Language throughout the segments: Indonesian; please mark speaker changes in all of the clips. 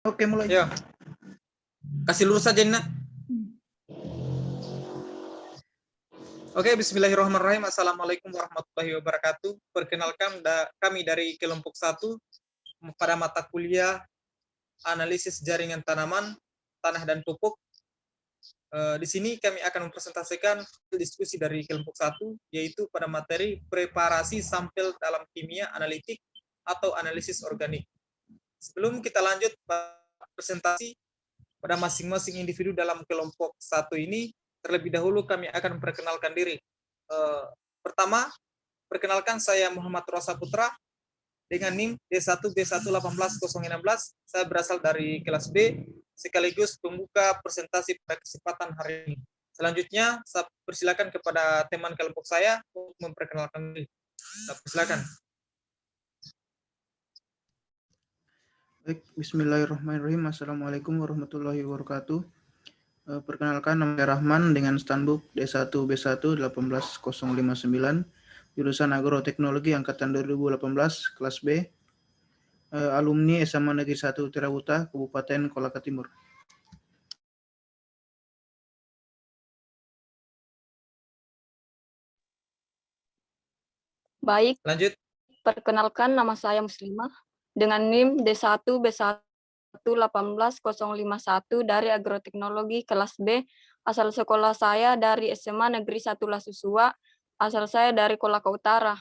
Speaker 1: Oke, mulai.
Speaker 2: Ya. Kasih lurus saja, Nak. Oke, bismillahirrahmanirrahim. Assalamualaikum warahmatullahi wabarakatuh. Perkenalkan kami dari kelompok 1 pada mata kuliah analisis jaringan tanaman, tanah dan pupuk. Di sini kami akan mempresentasikan diskusi dari kelompok 1, yaitu pada materi preparasi sampel dalam kimia analitik atau analisis organik. Sebelum kita lanjut presentasi pada masing-masing individu dalam kelompok 1 ini, terlebih dahulu kami akan memperkenalkan diri. Pertama, perkenalkan saya Muhammad Rosa Putra dengan NIM D1B1818016. Saya berasal dari kelas B, sekaligus pembuka presentasi pada kesempatan hari ini. Selanjutnya, saya persilakan kepada teman kelompok saya untuk memperkenalkan diri. Saya persilakan.
Speaker 1: Baik, bismillahirrahmanirrahim. Assalamualaikum warahmatullahi wabarakatuh. Perkenalkan, nama saya Rahman dengan standbook D1B1 18059, jurusan Agroteknologi angkatan 2018, kelas B, alumni SMA Negeri 1 Tirahuta, Kabupaten Kolaka Timur.
Speaker 3: Baik,
Speaker 2: lanjut.
Speaker 3: Perkenalkan, nama saya Muslimah dengan NIM D1B1 18051 dari Agroteknologi kelas B. Asal sekolah saya dari SMA Negeri 1 Lasusua, asal saya dari Kolaka Utara.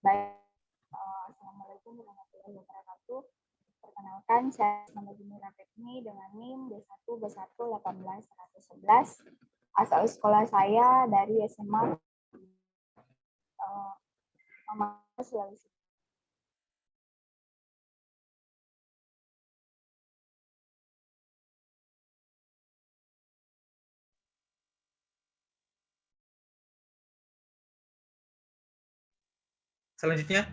Speaker 4: Baik, Assalamualaikum warahmatullahi wabarakatuh. Perkenalkan, saya Nama Jumira Tekni dengan NIM D1B1 18111. Asal sekolah saya dari SMA Sulawesi.
Speaker 2: Selanjutnya.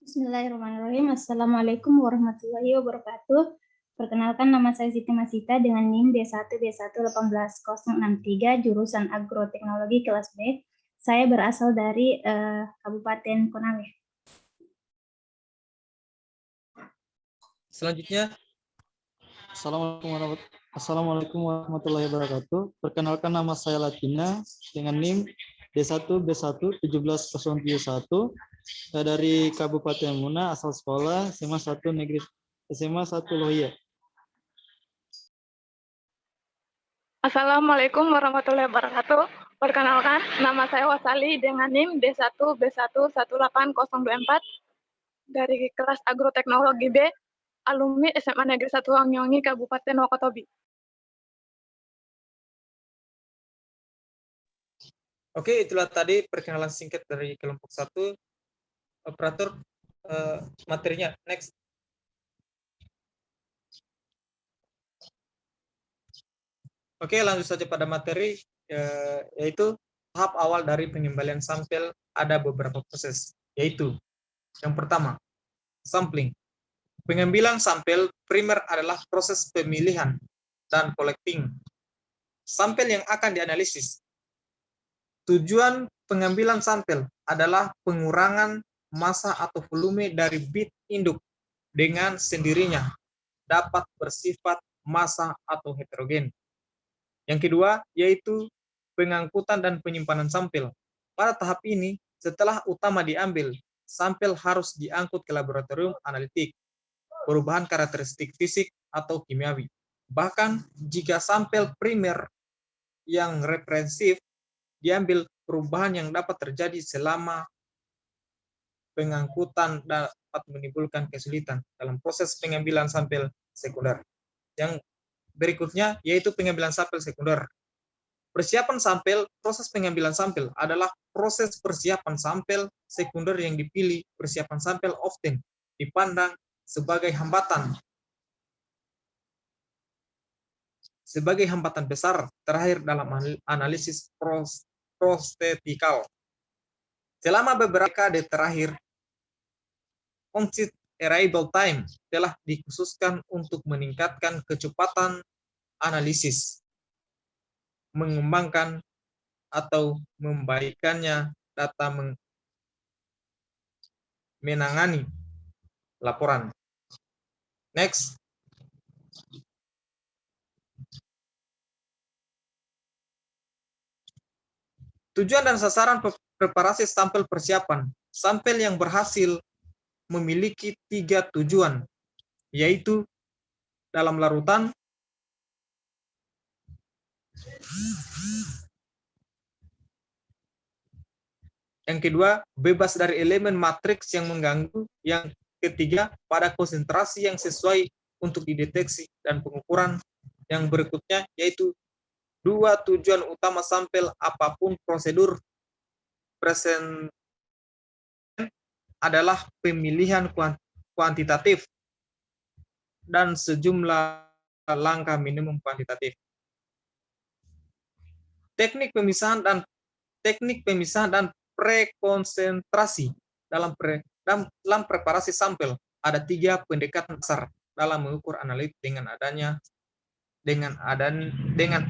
Speaker 5: Bismillahirrahmanirrahim. Assalamualaikum warahmatullahi wabarakatuh. Perkenalkan, nama saya Siti Masita dengan NIM D1B1 18063, jurusan Agroteknologi kelas B. Saya berasal dari Kabupaten Konawe.
Speaker 2: Selanjutnya.
Speaker 6: Assalamualaikum warahmatullahi wabarakatuh. Perkenalkan, nama saya Latina dengan NIM D1B1 17071 dari Kabupaten Muna, asal sekolah SMA 1 Negeri SMA 1 Lohia.
Speaker 7: Assalamualaikum warahmatullahi wabarakatuh. Perkenalkan, nama saya Wasali dengan NIM D1B1 18024 dari kelas Agroteknologi B, alumni SMA Negeri 1 Wangnyongi, Kabupaten Wakatobi.
Speaker 2: Oke, itulah tadi perkenalan singkat dari kelompok 1. Operator, materinya. Next. Oke, lanjut saja pada materi, yaitu tahap awal dari pengembalian sampel. Ada beberapa proses, yaitu yang pertama, sampling. Pengambilan sampel primer adalah proses pemilihan dan collecting sampel yang akan dianalisis. Tujuan pengambilan sampel adalah pengurangan massa atau volume dari bit induk dengan sendirinya dapat bersifat massa atau heterogen. Yang kedua, yaitu pengangkutan dan penyimpanan sampel. Pada tahap ini, setelah utama diambil, sampel harus diangkut ke laboratorium analitik, perubahan karakteristik fisik atau kimiawi. Bahkan jika sampel primer yang represif diambil, perubahan yang dapat terjadi selama pengangkutan dapat menimbulkan kesulitan dalam proses pengambilan sampel sekunder. Yang berikutnya yaitu pengambilan sampel sekunder. Persiapan sampel, proses pengambilan sampel adalah proses persiapan sampel sekunder yang dipilih. Persiapan sampel often dipandang sebagai hambatan besar terakhir dalam analisis prostetikal. Selama beberapa dekade terakhir, on-site arrival time telah dikhususkan untuk meningkatkan kecepatan analisis, mengembangkan atau membaikkannya data, menangani laporan. Next. Tujuan dan sasaran preparasi sampel persiapan. Sampel yang berhasil memiliki 3 tujuan, yaitu dalam larutan, yang kedua bebas dari elemen matriks yang mengganggu, yang ketiga pada konsentrasi yang sesuai untuk dideteksi dan pengukuran. Yang berikutnya yaitu 2 tujuan utama sampel apapun prosedur present adalah pemilihan kuantitatif dan sejumlah langkah minimum kuantitatif. Teknik pemisahan dan prekonsentrasi dalam preparasi sampel. Ada 3 pendekatan dasar dalam mengukur analitik dengan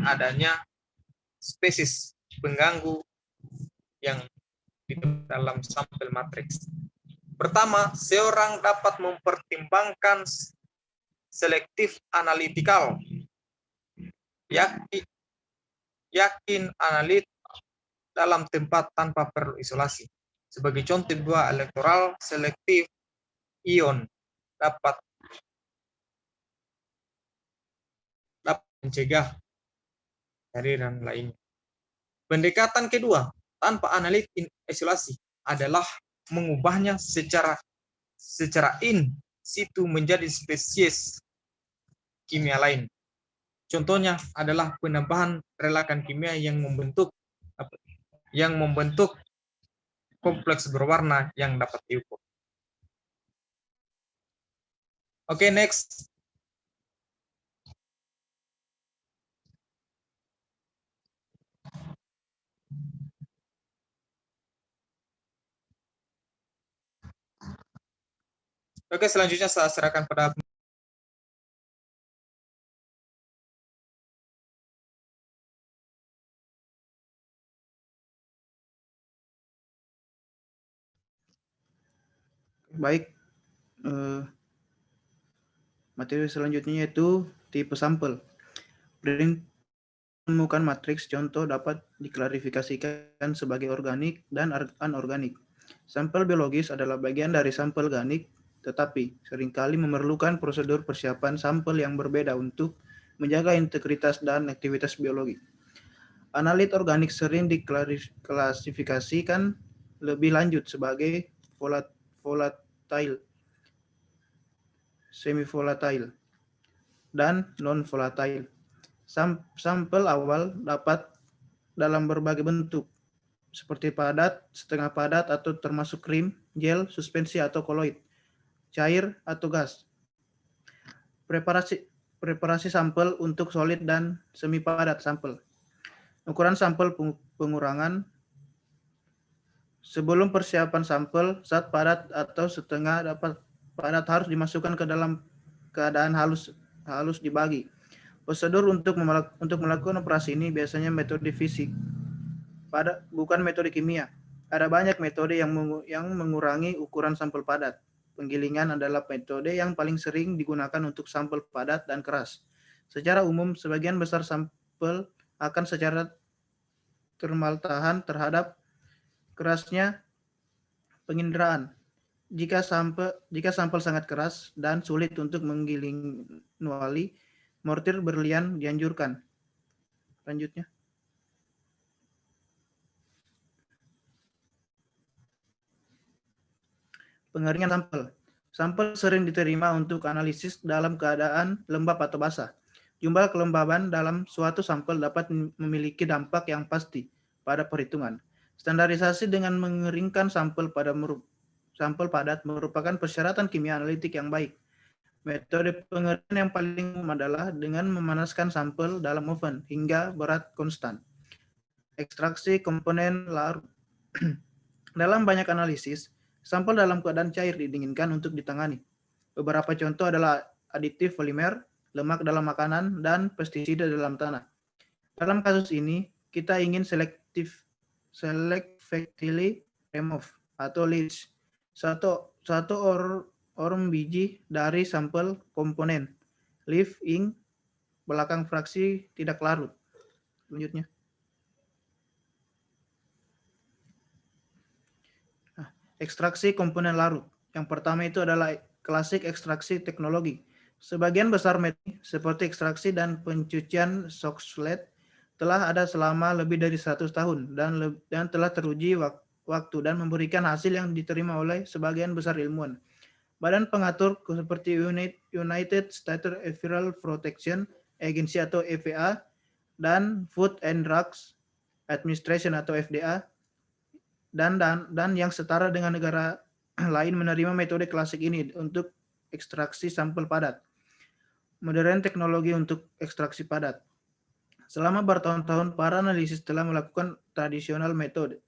Speaker 2: adanya spesies pengganggu yang di dalam sampel matriks. Pertama, seorang dapat mempertimbangkan selektif analitikal, yakin analit dalam tempat tanpa perlu isolasi. Sebagai contoh, buah elektoral selektif ion dapat mencegah kehadiran lainnya. Pendekatan kedua, tanpa analit isolasi, adalah mengubahnya secara in situ menjadi spesies kimia lain. Contohnya adalah penambahan relakan kimia yang membentuk kompleks berwarna yang dapat diukur. Oke, next. Oke, selanjutnya saya serahkan pada
Speaker 1: Baik, materi selanjutnya yaitu tipe sampel. Menemukan matriks contoh dapat diklarifikasikan sebagai organik dan anorganik. Sampel biologis adalah bagian dari sampel organik, tetapi seringkali memerlukan prosedur persiapan sampel yang berbeda untuk menjaga integritas dan aktivitas biologi. Analit organik sering diklasifikasikan lebih lanjut sebagai volatile, semi-volatile, dan non-volatile. Sampel awal dapat dalam berbagai bentuk, seperti padat, setengah padat, atau termasuk krim, gel, suspensi, atau koloid, cair, atau gas. Preparasi sampel untuk solid dan semi padat sampel. Ukuran sampel pengurangan. Sebelum persiapan sampel, zat padat atau setengah dapat padat harus dimasukkan ke dalam keadaan halus dibagi. Prosedur untuk melakukan operasi ini biasanya metode fisik, bukan metode kimia. Ada banyak metode yang mengurangi ukuran sampel padat. Penggilingan adalah metode yang paling sering digunakan untuk sampel padat dan keras. Secara umum, sebagian besar sampel akan secara termal tahan terhadap kerasnya penginderaan. Jika sampel sangat keras dan sulit untuk menggiling manuali, mortir berlian dianjurkan. Lanjutnya. Pengeringan sampel. Sampel sering diterima untuk analisis dalam keadaan lembab atau basah. Jumlah kelembaban dalam suatu sampel dapat memiliki dampak yang pasti pada perhitungan. Standarisasi dengan mengeringkan sampel padat merupakan persyaratan kimia analitik yang baik. Metode pengeringan yang paling umum adalah dengan memanaskan sampel dalam oven hingga berat konstan. Ekstraksi komponen larut. Dalam banyak analisis, sampel dalam keadaan cair didinginkan untuk ditangani. Beberapa contoh adalah aditif polimer, lemak dalam makanan, dan pestisida dalam tanah. Dalam kasus ini, kita ingin selectively remove atau leach satu orm biji dari sampel komponen leaf ink belakang fraksi tidak larut. Selanjutnya. Ekstraksi komponen larut. Yang pertama itu adalah klasik ekstraksi teknologi. Sebagian besar metode seperti ekstraksi dan pencucian Soxhlet telah ada selama lebih dari 100 tahun dan telah teruji waktu dan memberikan hasil yang diterima oleh sebagian besar ilmuwan. Badan pengatur seperti United States Environmental Protection Agency atau EPA dan Food and Drugs Administration atau FDA dan yang setara dengan negara lain menerima metode klasik ini untuk ekstraksi sampel padat. Modern teknologi untuk ekstraksi padat. Selama bertahun-tahun, para analisis telah melakukan tradisional metode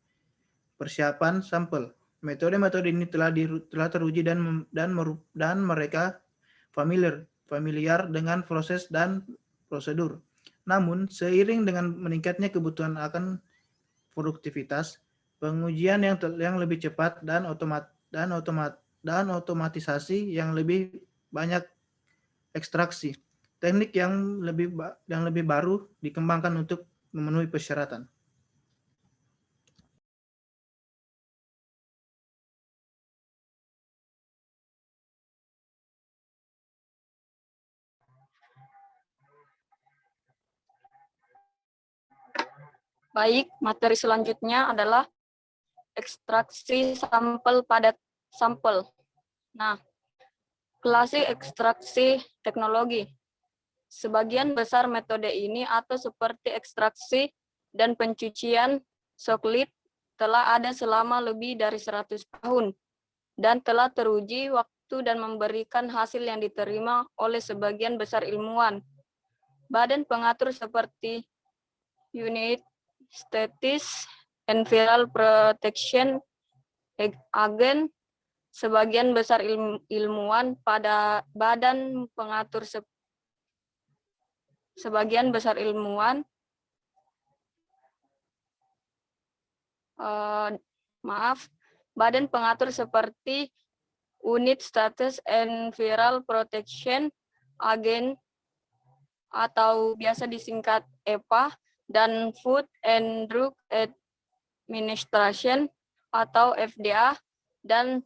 Speaker 1: persiapan sampel. Metode-metode ini telah teruji dan mereka familiar dengan proses dan prosedur. Namun, seiring dengan meningkatnya kebutuhan akan produktivitas, pengujian yang lebih cepat dan otomatisasi yang lebih banyak ekstraksi. Teknik yang lebih baru dikembangkan untuk memenuhi persyaratan.
Speaker 3: Baik, materi selanjutnya adalah ekstraksi sampel padat sampel. Nah, klasik ekstraksi teknologi. Sebagian besar metode ini atau seperti ekstraksi dan pencucian Soxhlet telah ada selama lebih dari 100 tahun dan telah teruji waktu dan memberikan hasil yang diterima oleh sebagian besar ilmuwan. Badan pengatur seperti United States Environmental Protection Agency, sebagian besar ilmuwan pada badan pengatur badan pengatur seperti United States Environmental Protection Agency atau biasa disingkat EPA dan Food and Drug Administration atau FDA dan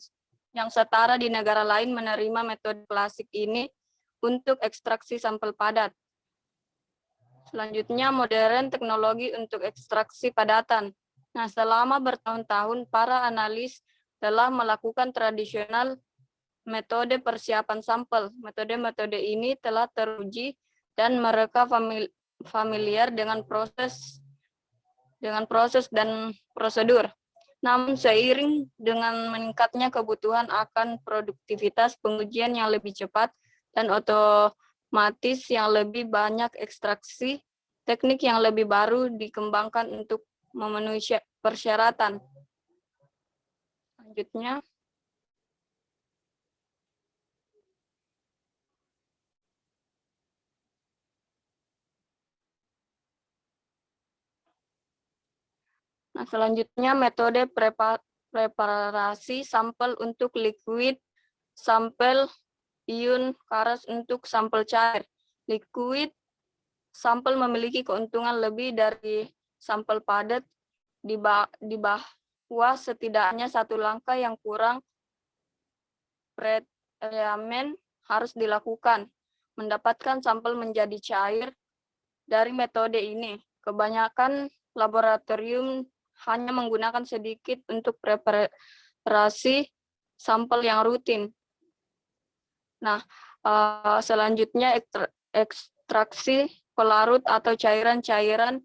Speaker 3: yang setara di negara lain menerima metode klasik ini untuk ekstraksi sampel padat. Selanjutnya, modern teknologi untuk ekstraksi padatan. Nah, selama bertahun-tahun, para analis telah melakukan tradisional metode persiapan sampel. Metode-metode ini telah teruji dan mereka familiar dengan proses dan prosedur. Namun seiring dengan meningkatnya kebutuhan akan produktivitas, pengujian yang lebih cepat dan otomatis yang lebih banyak ekstraksi, teknik yang lebih baru dikembangkan untuk memenuhi persyaratan. Selanjutnya. Nah, selanjutnya metode preparasi sampel untuk liquid, sampel ion karas untuk sampel cair. Liquid sampel memiliki keuntungan lebih dari sampel padat di bawah setidaknya satu langkah yang kurang pretreatment harus dilakukan. Mendapatkan sampel menjadi cair dari metode ini. Kebanyakan laboratorium hanya menggunakan sedikit untuk preparasi sampel yang rutin. Nah, selanjutnya ekstraksi pelarut atau cairan-cairan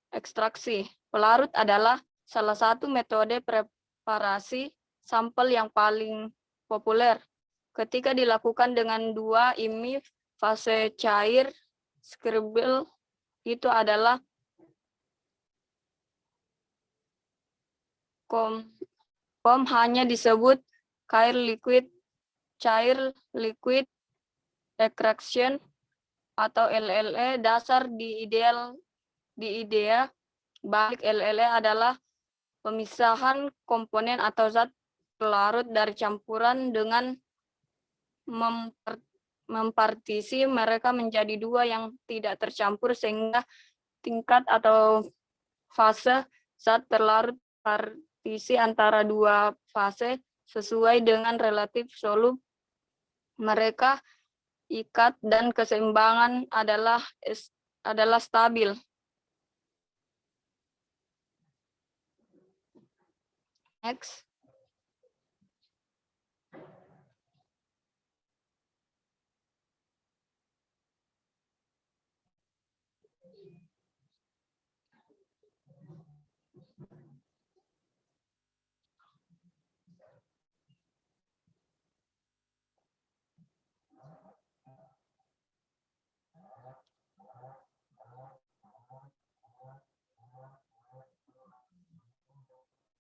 Speaker 3: ekstraksi. Pelarut adalah salah satu metode preparasi sampel yang paling populer. Ketika dilakukan dengan dua IMI fase cair, scribble itu adalah hanya disebut cair liquid extraction atau LLE dasar di idea balik LLE adalah pemisahan komponen atau zat pelarut dari campuran dengan mempartisi mereka menjadi dua yang tidak tercampur sehingga tingkat atau fase zat terlarut partisi antara dua fase sesuai dengan relatif solup mereka ikat dan keseimbangan adalah stabil. Next.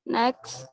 Speaker 3: Next.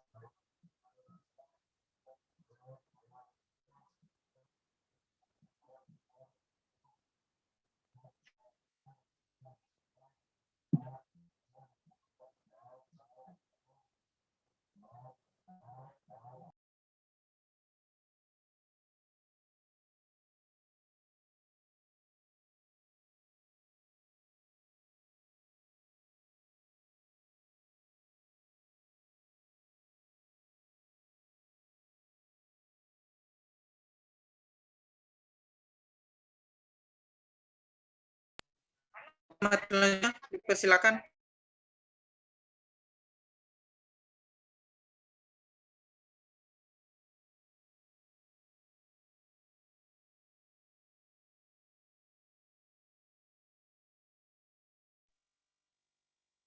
Speaker 2: Materialnya dipersilakan.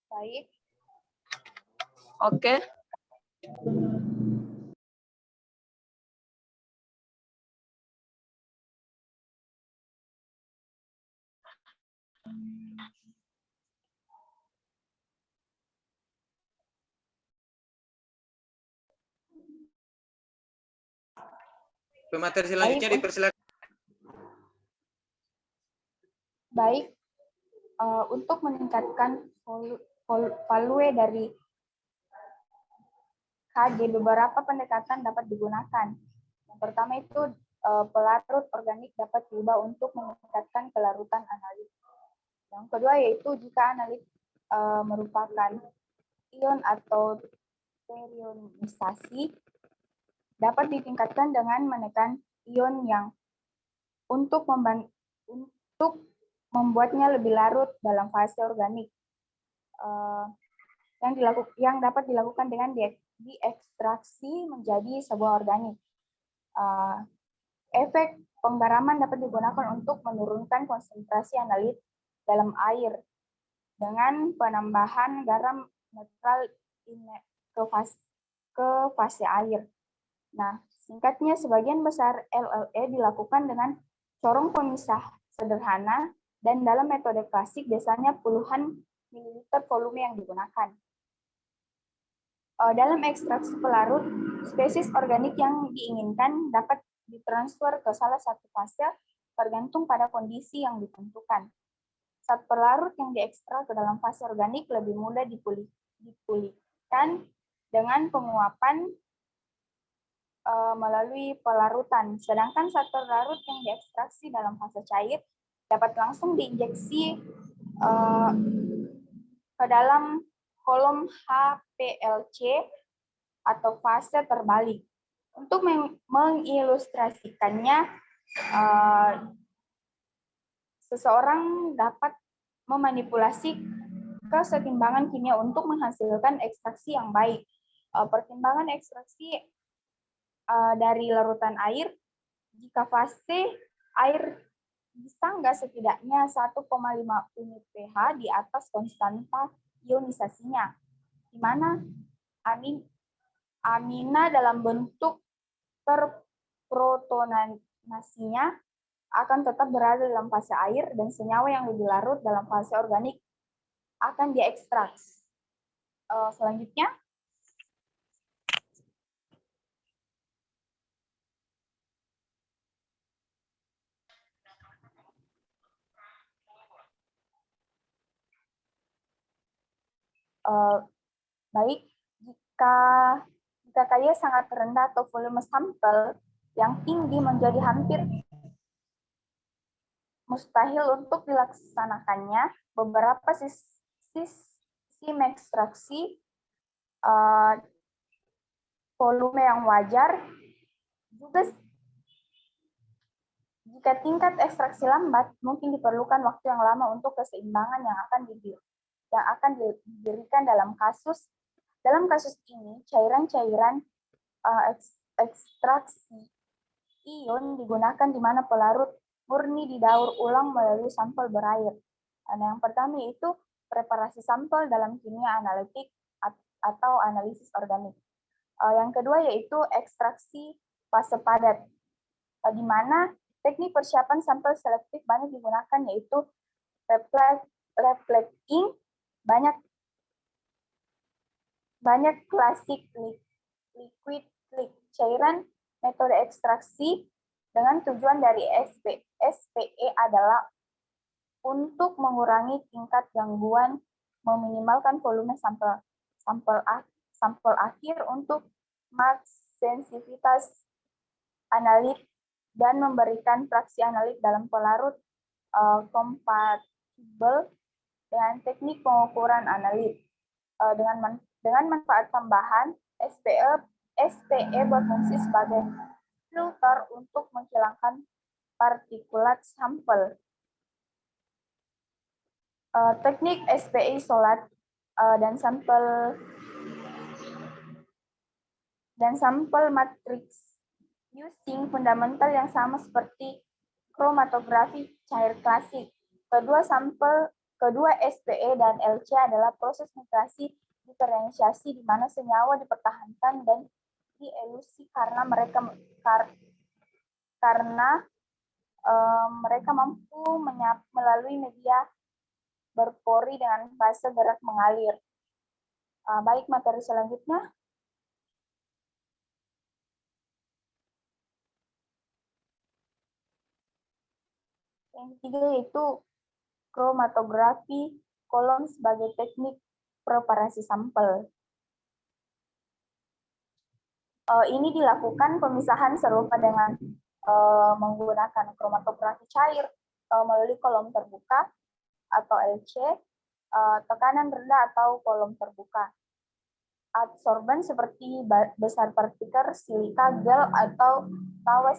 Speaker 4: Baik,
Speaker 3: Oke.
Speaker 2: Pemateri selanjutnya
Speaker 4: Baik.
Speaker 2: dipersilakan.
Speaker 4: baik. Untuk meningkatkan value dari KG, beberapa pendekatan dapat digunakan. Yang pertama itu pelarut organik dapat diubah untuk meningkatkan kelarutan analit. Yang kedua yaitu jika analit merupakan ion atau terionisasi, dapat ditingkatkan dengan menekan ion yang untuk membuatnya lebih larut dalam fase organik. Yang dapat dilakukan dengan diekstraksi menjadi sebuah organik. Efek penggaraman dapat digunakan untuk menurunkan konsentrasi analit dalam air dengan penambahan garam netral ke fase air. Nah, singkatnya sebagian besar LLE dilakukan dengan corong pemisah sederhana dan dalam metode klasik biasanya puluhan mililiter volume yang digunakan. Dalam ekstraksi pelarut, spesies organik yang diinginkan dapat ditransfer ke salah satu fase tergantung pada kondisi yang ditentukan. Zat pelarut yang diekstrak ke dalam fase organik lebih mudah dipulihkan dengan penguapan melalui pelarutan, sedangkan zat pelarut yang diekstraksi dalam fase cair dapat langsung diinjeksi ke dalam kolom HPLC atau fase terbalik. Untuk mengilustrasikannya, seseorang dapat memanipulasi kesetimbangan kimia untuk menghasilkan ekstraksi yang baik. Pertimbangan ekstraksi dari larutan air, jika fase air bisa nggak setidaknya 1,5 unit pH di atas konstanta ionisasinya, di mana amina dalam bentuk terprotonasinya akan tetap berada dalam fase air dan senyawa yang lebih larut dalam fase organik akan diekstrak. Selanjutnya, Baik, jika kaya sangat rendah atau volume sampel yang tinggi menjadi hampir mustahil untuk dilaksanakannya, beberapa sistem ekstraksi volume yang wajar juga. Jika tingkat ekstraksi lambat, mungkin diperlukan waktu yang lama untuk keseimbangan yang akan diberikan dalam kasus ini. Cairan-cairan ekstraksi ion digunakan di mana pelarut murni didaur ulang melalui sampel berair. Nah, yang pertama yaitu preparasi sampel dalam kimia analitik atau analisis organik. Yang kedua yaitu ekstraksi fase padat, di mana teknik persiapan sampel selektif banyak digunakan, yaitu reflecting, banyak klasik liquid cairan. Metode ekstraksi dengan tujuan dari SPE adalah untuk mengurangi tingkat gangguan, meminimalkan volume sampel akhir untuk maks sensitivitas analit dan memberikan fraksi analit dalam pelarut kompatibel dengan teknik pengukuran analit. Dengan manfaat tambahan, SPE berfungsi sebagai filter untuk menghilangkan partikulat sampel. Teknik SPE isolat dan sampel matriks using fundamental yang sama seperti kromatografi cair klasik. Kedua SPE dan LC adalah proses migrasi diferensiasi di mana senyawa dipertahankan dan dielusi karena mereka mampu melalui media berpori dengan fase gerak mengalir. Baik, materi selanjutnya. Yang ketiga yaitu kromatografi kolom sebagai teknik preparasi sampel. Ini dilakukan pemisahan serupa dengan menggunakan kromatografi cair melalui kolom terbuka atau LC, tekanan rendah atau kolom terbuka. Adsorban seperti besar partikel silika, gel, atau tawa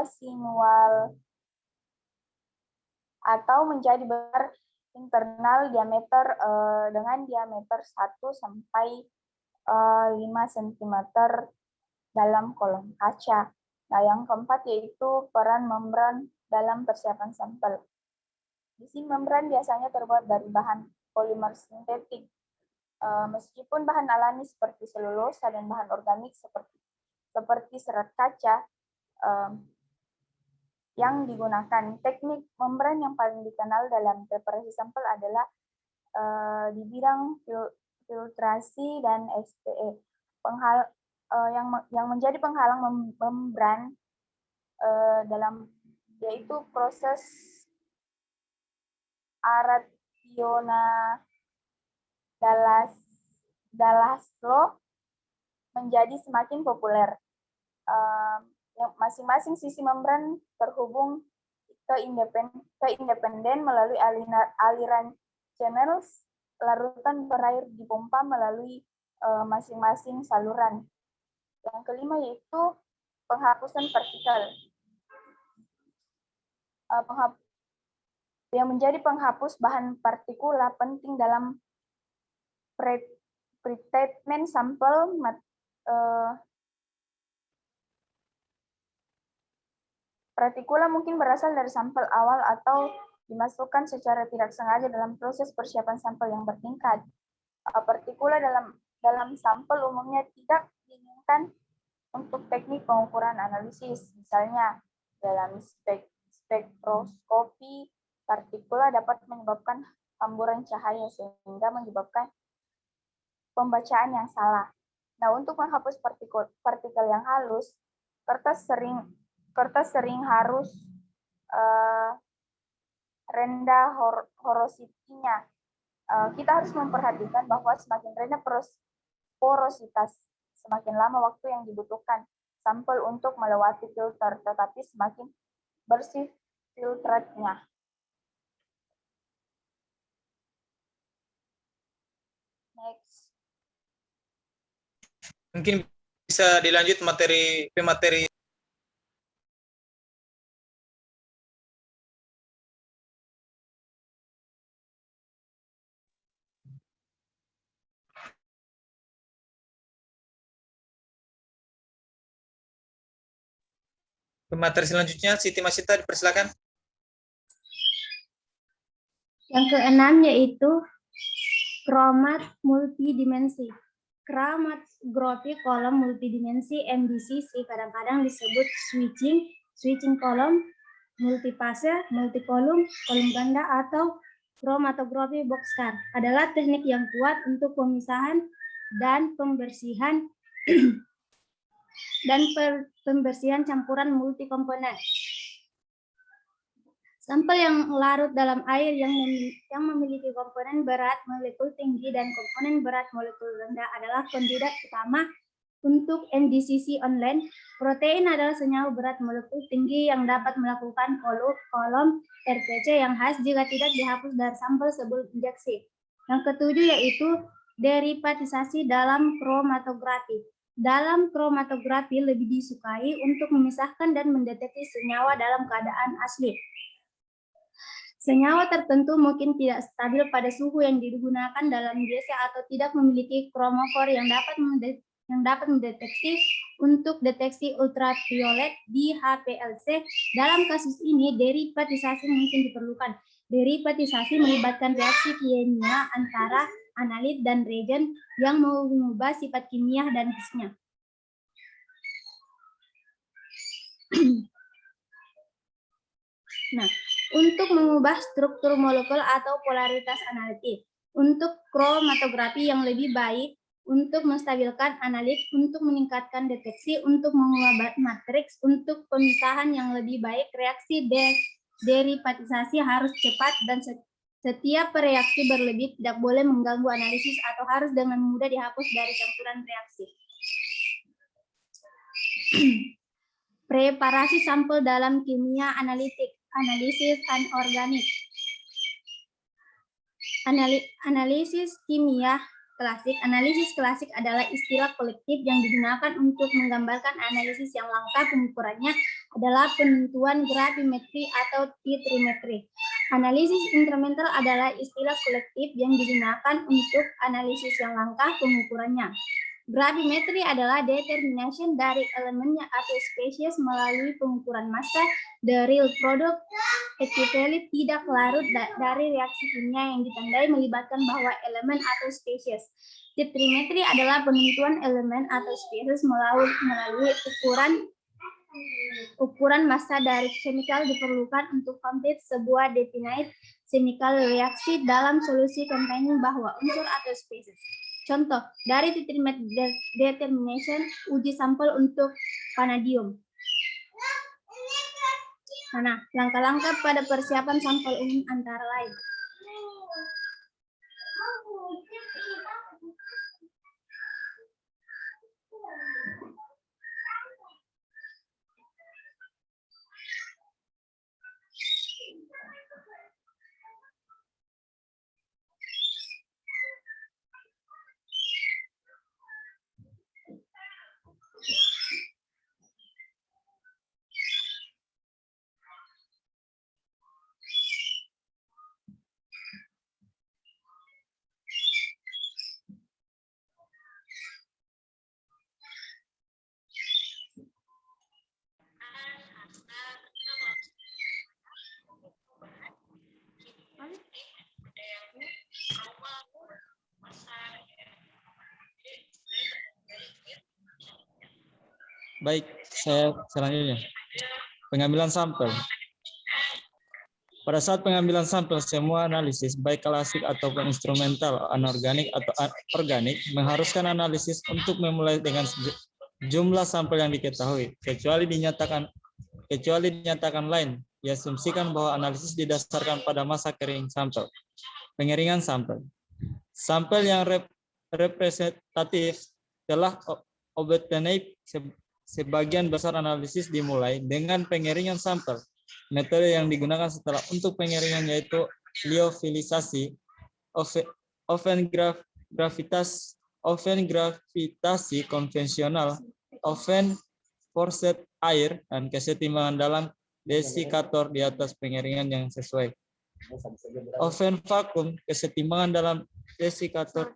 Speaker 4: sinual atau menjadi besar internal dengan diameter 1 sampai 5 cm dalam kolom kaca. Nah, yang keempat yaitu peran membran dalam persiapan sampel. Besi membran biasanya terbuat dari bahan polimer sintetik. Meskipun bahan alami seperti selulosa dan bahan organik seperti serat kaca yang digunakan. Teknik membran yang paling dikenal dalam preparasi sampel adalah di bidang filtrasi dan SPE. Yang menjadi penghalang membran yaitu proses Arrationa-Dalaslo menjadi semakin populer. Masing-masing sisi membran terhubung ke independen melalui aliran channel larutan berair dipompa melalui masing-masing saluran. Yang kelima yaitu penghapusan partikel. Yang menjadi penghapus bahan partikula penting dalam pretreatment sampel. Partikula mungkin berasal dari sampel awal atau dimasukkan secara tidak sengaja dalam proses persiapan sampel yang bertingkat. Partikula dalam sampel umumnya tidak diinginkan untuk teknik pengukuran analisis. Misalnya, dalam spektroskopi, partikula dapat menyebabkan hamburan cahaya sehingga menyebabkan pembacaan yang salah. Nah, untuk menghapus partikel yang halus, kertas sering harus rendah horosity-nya. kita harus memperhatikan bahwa semakin rendah porositas, semakin lama waktu yang dibutuhkan sampel untuk melewati filter, tetapi semakin bersih filtratnya. Next.
Speaker 2: Mungkin bisa dilanjut pemateri. Pemateri selanjutnya, Siti Masita, dipersilakan.
Speaker 5: Yang keenam yaitu kromat multidimensi. Chromatography kolom multidimensi MDCC kadang-kadang disebut switching kolom, multifase, multikolom, kolom ganda, atau chromatography boxcar adalah teknik yang kuat untuk pemisahan dan pembersihan pembersihan campuran multikomponen. Sampel yang larut dalam air yang memiliki komponen berat molekul tinggi dan komponen berat molekul rendah adalah kandidat utama untuk MDCC online. Protein adalah senyawa berat molekul tinggi yang dapat melakukan kolom RPC yang khas jika tidak dihapus dari sampel sebelum injeksi. Yang ketujuh yaitu derivatisasi dalam kromatografi. Dalam kromatografi lebih disukai untuk memisahkan dan mendeteksi senyawa dalam keadaan asli. Senyawa tertentu mungkin tidak stabil pada suhu yang digunakan dalam GC atau tidak memiliki kromofor yang dapat mendeteksi untuk deteksi ultraviolet di HPLC. Dalam kasus ini, derivatisasi mungkin diperlukan. Derivatisasi melibatkan reaksi kimia antara analit dan reagen yang mengubah sifat kimia dan gasnya. Nah, untuk mengubah struktur molekul atau polaritas analitik, untuk kromatografi yang lebih baik, untuk menstabilkan analit, untuk meningkatkan deteksi, untuk mengubah matriks, untuk pemisahan yang lebih baik, reaksi derivatisasi harus cepat dan setiap reaksi berlebih tidak boleh mengganggu analisis atau harus dengan mudah dihapus dari campuran reaksi. Preparasi sampel dalam kimia analitik, analisis anorganik. Analisis kimia klasik. Analisis klasik adalah istilah kolektif yang digunakan untuk menggambarkan analisis yang langka. Pengukurannya adalah penentuan gravimetri atau titrimetri. Analisis instrumental adalah istilah kolektif yang digunakan untuk analisis yang langka. Pengukurannya. Gravimetri adalah determination dari elemennya atau spesies melalui pengukuran massa. The real product equivalent tidak larut dari reaksi kimia yang ditandai melibatkan bahwa elemen atau spesies. Titrimetri adalah penentuan elemen atau spesies melalui ukuran massa dari chemical diperlukan untuk complete sebuah definite chemical reaksi dalam solusi containing bahwa unsur atau spesies. Contoh, dari titrimetri determination, uji sampel untuk vanadium. Nah, langkah-langkah pada persiapan sampel umum antara lain.
Speaker 6: Baik, saya selanjutnya. Pengambilan sampel. Pada saat pengambilan sampel, semua analisis, baik klasik ataupun instrumental, anorganik atau organik, mengharuskan analisis untuk memulai dengan jumlah sampel yang diketahui, kecuali dinyatakan lain, diasumsikan bahwa analisis didasarkan pada masa kering sampel. Pengeringan sampel. Sampel yang representatif telah obtained. Sebagian besar analisis dimulai dengan pengeringan sampel. Metode yang digunakan setelah untuk pengeringan yaitu liofilisasi, oven gravitasi konvensional, oven forced air, dan kesetimbangan dalam desikator di atas pengeringan yang sesuai. Oven vakum, kesetimbangan dalam desikator,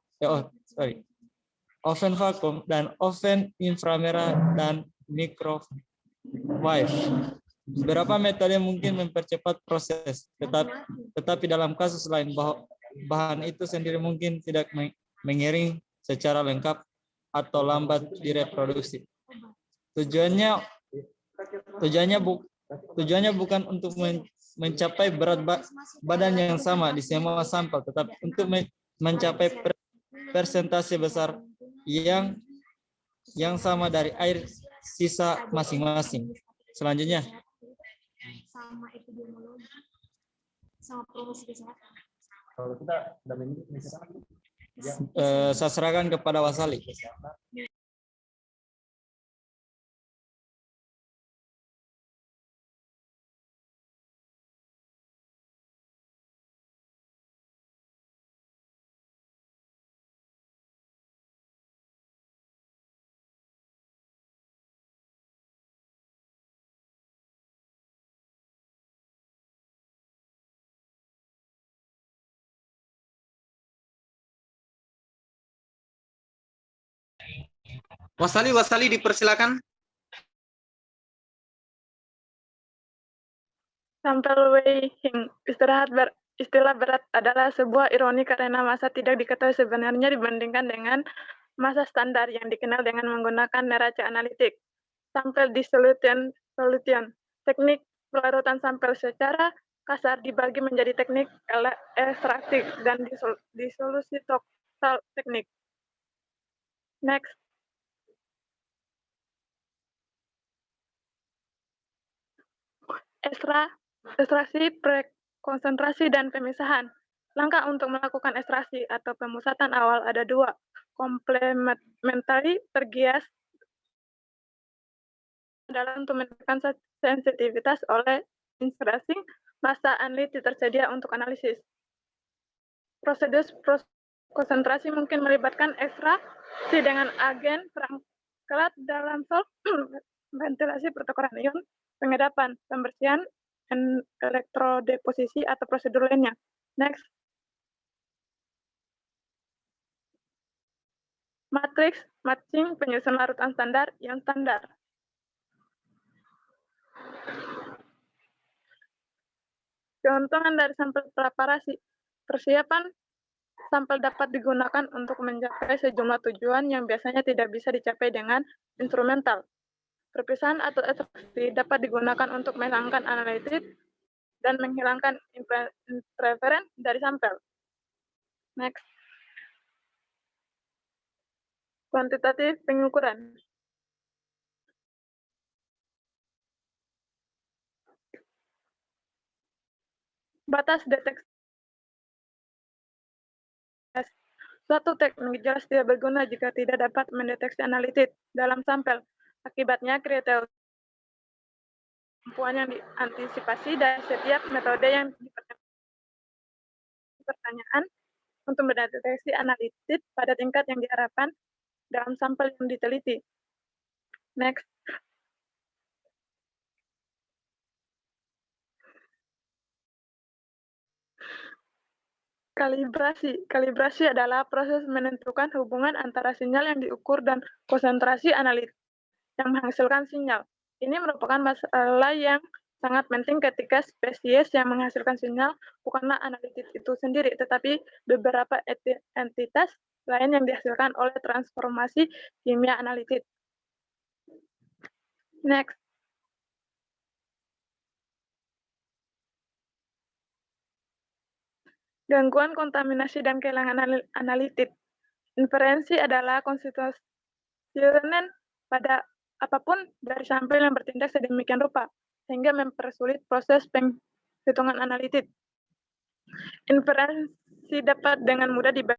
Speaker 6: oven vakum dan oven inframerah dan microwave. Beberapa metode mungkin mempercepat proses, tetapi dalam kasus lain bahan itu sendiri mungkin tidak mengiring secara lengkap atau lambat direproduksi. Tujuannya bukan untuk mencapai berat badan yang sama di semua sampel, tetapi untuk mencapai persentase besar yang sama dari air sisa masing-masing. Selanjutnya,
Speaker 5: sama epidemiologi, sama promosi kesehatan.
Speaker 8: Kalau kita sudah
Speaker 6: saya serahkan kepada Wasali.
Speaker 2: Wasali dipersilakan.
Speaker 7: Sampel weighing, istilah berat adalah sebuah ironi karena massa tidak diketahui sebenarnya dibandingkan dengan massa standar yang dikenal dengan menggunakan neraca analitik. Sampel dissolution, teknik pelarutan sampel secara kasar dibagi menjadi teknik ekstraksi dan disolusi total teknik. Next. Ekstraksi, prekonsentrasi, dan pemisahan. Langkah untuk melakukan ekstraksi atau pemusatan awal ada dua, komplementari tergias adalah untuk menekan sensitivitas oleh inserasi massa analitik tersedia untuk analisis. Prosedur konsentrasi mungkin melibatkan ekstraksi dengan agen perangkat dalam sol, ventilasi pertukaran ion, pengedapan, pembersihan, elektrodeposisi, atau prosedur lainnya. Next. Matriks, matching, penyusun larutan standar, yang standar. Keuntungan dari sampel preparasi. Persiapan sampel dapat digunakan untuk mencapai sejumlah tujuan yang biasanya tidak bisa dicapai dengan instrumental. Perpisahan atau ekstraksi dapat digunakan untuk menghilangkan analitik dan menghilangkan interferensi dari sampel. Next. Kuantitatif pengukuran. Batas deteksi. Suatu teknik jelas tidak berguna jika tidak dapat mendeteksi analitik dalam sampel. Akibatnya, kriteria kemampuan yang diantisipasi dari setiap metode yang dipertanyakan untuk mendeteksi analitik pada tingkat yang diharapkan dalam sampel yang diteliti. Next. Kalibrasi. Kalibrasi adalah proses menentukan hubungan antara sinyal yang diukur dan konsentrasi analitik yang menghasilkan sinyal. Ini merupakan masalah yang sangat penting ketika spesies yang menghasilkan sinyal bukanlah analitik itu sendiri, tetapi beberapa entitas lain yang dihasilkan oleh transformasi kimia analitik. Next. Gangguan kontaminasi dan kehilangan analitik. Inferensi adalah konstitusionen pada apapun dari sampel yang bertindak sedemikian rupa, sehingga mempersulit proses penghitungan analitik. Inferensi dapat dengan mudah dibagi